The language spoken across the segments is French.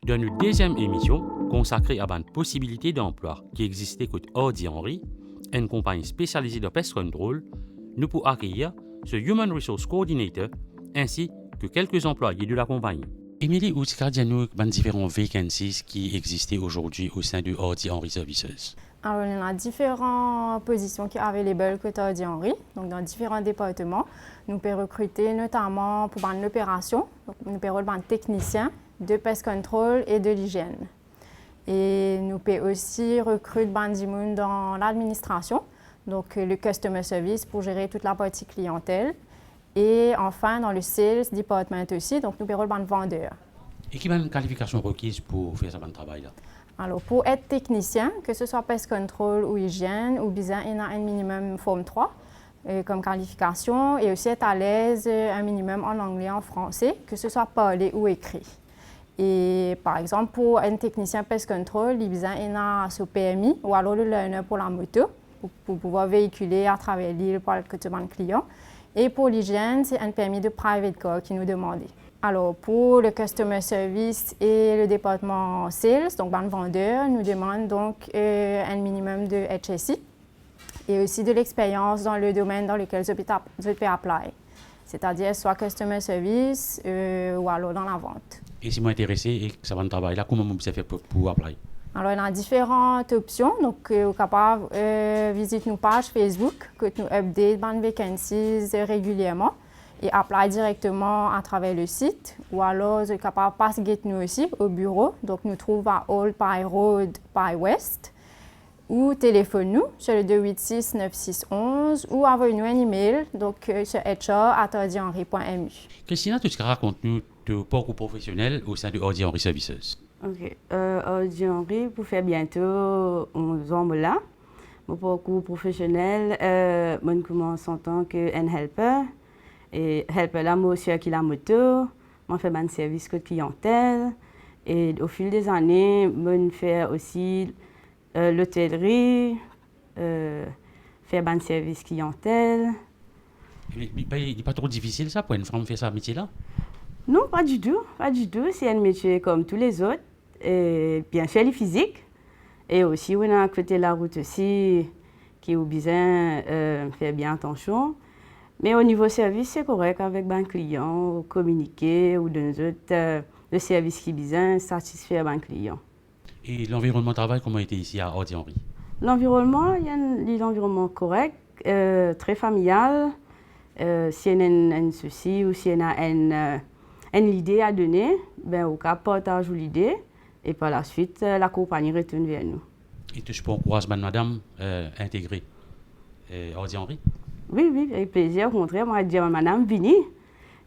Dans notre deuxième émission, consacrée à une possibilité d'emploi qui existait côté Hardy Henry, une compagnie spécialisée de pest control, nous pouvons accueillir ce Human Resource Coordinator ainsi que quelques employés de la compagnie. Émilie, où est-ce qu'il y a différentes vacancies qui existent aujourd'hui au sein de Hardy Henry Services? Alors, il y a différentes positions qui sont available côté Hardy Henry, donc dans différents départements. Nous pouvons recruter notamment pour l'opération, donc nous pouvons recruter des techniciens de pest control et de l'hygiène. Et nous pouvons aussi recruter des gens dans l'administration, donc le customer service pour gérer toute la partie clientèle. Et enfin, dans le sales department aussi, donc nous pouvons recruter des vendeurs. Et quelle est la qualification requise pour faire ce travail-là? Alors, pour être technicien, que ce soit pest control ou hygiène, ou bien il y a un minimum Form 3 comme qualification, et aussi être à l'aise un minimum en anglais, en français, que ce soit parlé ou écrit. Et par exemple, pour un technicien pest control, il y a son PMI ou alors le learner pour la moto, pour pouvoir véhiculer à travers l'île pour le quotidien de clients. Et pour l'hygiène, c'est un permis de private car qui nous demandait. Alors, pour le customer service et le département sales, donc le vendeur, nous demande donc un minimum de HSI et aussi de l'expérience dans le domaine dans lequel je peux apply, c'est-à-dire soit customer service ou alors dans la vente. Et si je suis intéressé et que ça va travailler là, comment vous faites pour apply? Alors, il y a différentes options. Donc, vous êtes capable de visiter nos pages Facebook, que nous update les vacancies régulièrement et apply directement à travers le site. Ou alors, vous êtes capable de passer nous aussi au bureau. Donc, nous trouvons à Old Pie Road, Pie West. Ou téléphone-nous sur le 286-9611 ou envoyez-nous un email donc, sur hr@hardyhenry.mu. Christina, tu racontes-nous ton parcours professionnel au sein de Hardy Henry Services. Ok. Hardy Henry, pour faire bientôt 11 ans là. Mon parcours professionnel, je commence en tant qu'un helper. Et helper là, moi aussi, qui la moto. Je fais un service de clientèle. Et au fil des années, je fais aussi l'hôtellerie, faire un service clientèle. Il n'est pas trop difficile ça pour une femme faire ce métier-là? Non, pas du tout. Pas du tout. C'est un métier comme tous les autres. Et bien sûr, les physiques. Et aussi, on a à côté de la route aussi, qui ont besoin faire bien attention. Mais au niveau service, c'est correct avec un client, communiquer ou dans autres, le service qui besoin satisfaire un client. Et l'environnement de travail, comment était ici à Hardy Henry? L'environnement, il y a un environnement correct, très familial. S'il y a un souci ou s'il y a une idée à donner, ben, on partage l'idée et par la suite, la compagnie retourne vers nous. Et tu peux encourager madame à intégrer Hardy Henry? Oui, oui, avec plaisir. Au contraire, moi, je dis à madame, venez,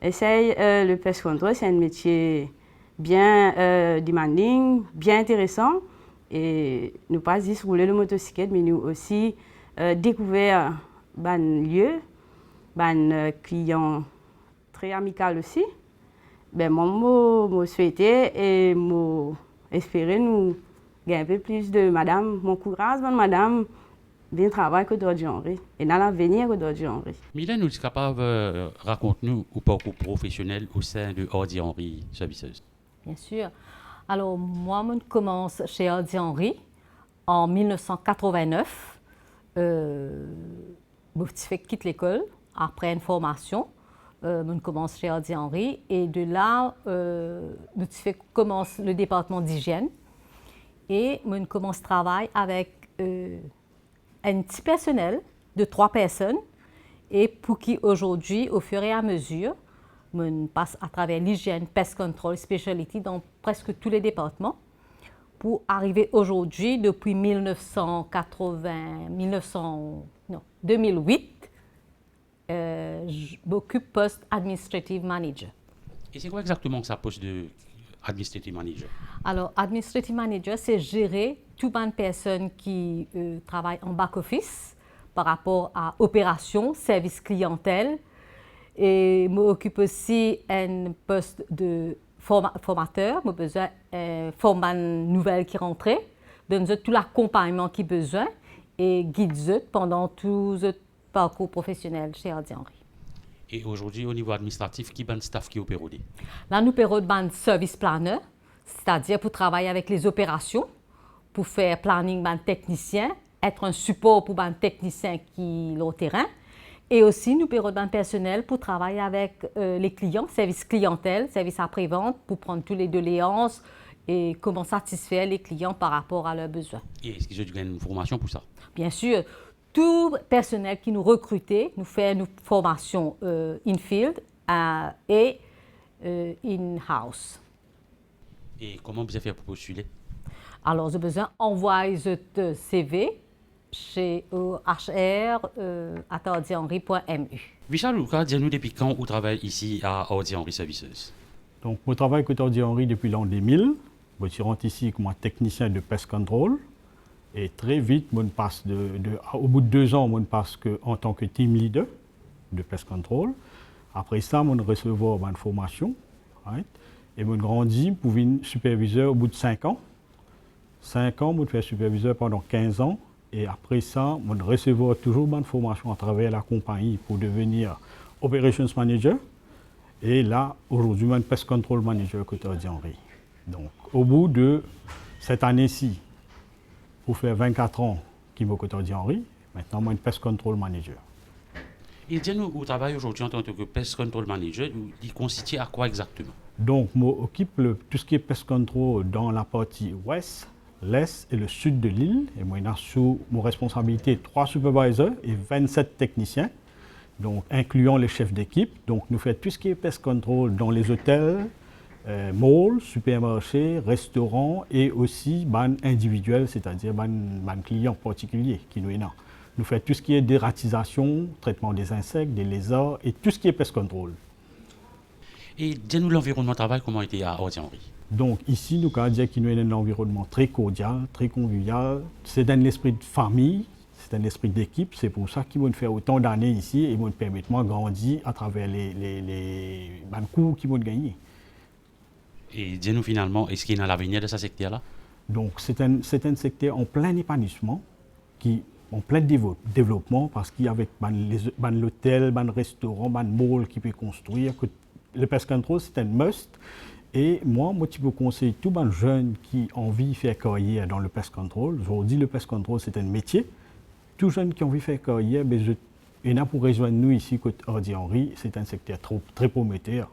essaye le pest control, c'est un métier bien demanding, bien intéressant. Et nous pas juste rouler le motocyclette, mais nous aussi découvrir un lieu, un client très amical aussi. Ben, moi, je souhaitais et je espérais nous gagner un peu plus de madame. Mon courage, madame, bien travail que Hardy Henry et dans l'avenir que Hardy Henry. Mylène, nous sommes capables de raconter-nous au parcours professionnel au sein de Hardy Henry Services. Bien sûr. Alors, moi, je commence chez Hardy Henry en 1989. Je quitte l'école après une formation. Je commence chez Hardy Henry et de là, je commence le département d'hygiène et je commence travail avec un petit personnel de 3 personnes et pour qui aujourd'hui, au fur et à mesure, je passe à travers l'hygiène, pest control, specialty dans presque tous les départements pour arriver aujourd'hui, depuis 2008, je m'occupe poste administrative manager. Et c'est quoi exactement ça, poste de administrative manager? Alors, administrative manager, c'est gérer toute une personne qui travaille en back-office par rapport à opérations, service clientèle. Et je m'occupe aussi un poste de formateur. J'ai besoin de former une nouvelle qui rentre, donner tout l'accompagnement qui besoin et guide pendant tout le parcours professionnel chez Hardy Henry. Et aujourd'hui, au niveau administratif, qui est le staff qui opère? Là, nous opérons un service planner. c'est-à-dire pour travailler avec les opérations, pour faire planning ban technicien, être un support pour ban technicien qui est au terrain. Et aussi, nous payons ban personnel pour travailler avec les clients, service clientèle, service après-vente, pour prendre toutes les doléances et comment satisfaire les clients par rapport à leurs besoins. Et est-ce que j'ai une formation pour ça? Bien sûr, tout personnel qui nous recrute, nous fait une formation in-field et in-house. Et comment vous avez fait pour postuler? Alors, j'ai besoin d'envoyer ce CV chez hr@ordihenry.mu. Vishal Luka, dis-nous depuis quand vous travaillez ici à Ordi Henry Services? Donc, je travaille avec Ordi Henry depuis l'an 2000. Je suis rentré ici comme technicien de pest control. Et très vite, je passe au bout de 2 ans, je passe en tant que team leader de pest control. Après ça, je reçois une formation. Right? Et je grandis pour devenir superviseur au bout de 5 ans. 5 ans, je fais superviseur pendant 15 ans. Et après ça, je reçois toujours une formation à travers la compagnie pour devenir operations manager. Et là, aujourd'hui, je suis pest control manager côté Ordi Henry. Donc, au bout de cette année-ci, pour faire 24 ans qu'il est côté Ordi Henry, maintenant, je suis pest control manager. Et dis-nous, vous travaillez aujourd'hui en tant que pest control manager, il consiste à quoi exactement? Donc, je m'occupe tout ce qui est pest control dans la partie ouest, l'est et le sud de l'île. Et moi, sous mon responsabilité 3 supervisors et 27 techniciens, donc incluant les chefs d'équipe. Donc, nous faisons tout ce qui est pest control dans les hôtels, malls, supermarchés, restaurants et aussi ban individuels, c'est-à-dire ban clients particuliers qui nous ont. Nous faisons tout ce qui est dératisation, traitement des insectes, des lézards et tout ce qui est pest control. Et dis-nous l'environnement de travail, comment était à Ordi Henry? Donc ici, nous avons dit qu'il y a un environnement très cordial, très convivial. C'est dans l'esprit de famille, c'est un esprit d'équipe. C'est pour ça qu'ils vont faire autant d'années ici et vont permettre de grandir à travers les cours qu'ils vont gagner. Et dis-nous finalement, est-ce qu'il y a l'avenir de ce secteur-là? Donc c'est un secteur en plein épanouissement, en plein développement, parce qu'il y a avec l'hôtel, le restaurant, le mall qui peut construire. Le pest control, c'est un must. Et moi, je peux conseiller tous les jeunes qui ont envie de faire carrière dans le pest control. Aujourd'hui, le pest control, c'est un métier. Tous les jeunes qui ont envie de faire carrière, il y en a pour rejoindre nous ici, côté Ordi Henry. C'est un secteur très prometteur.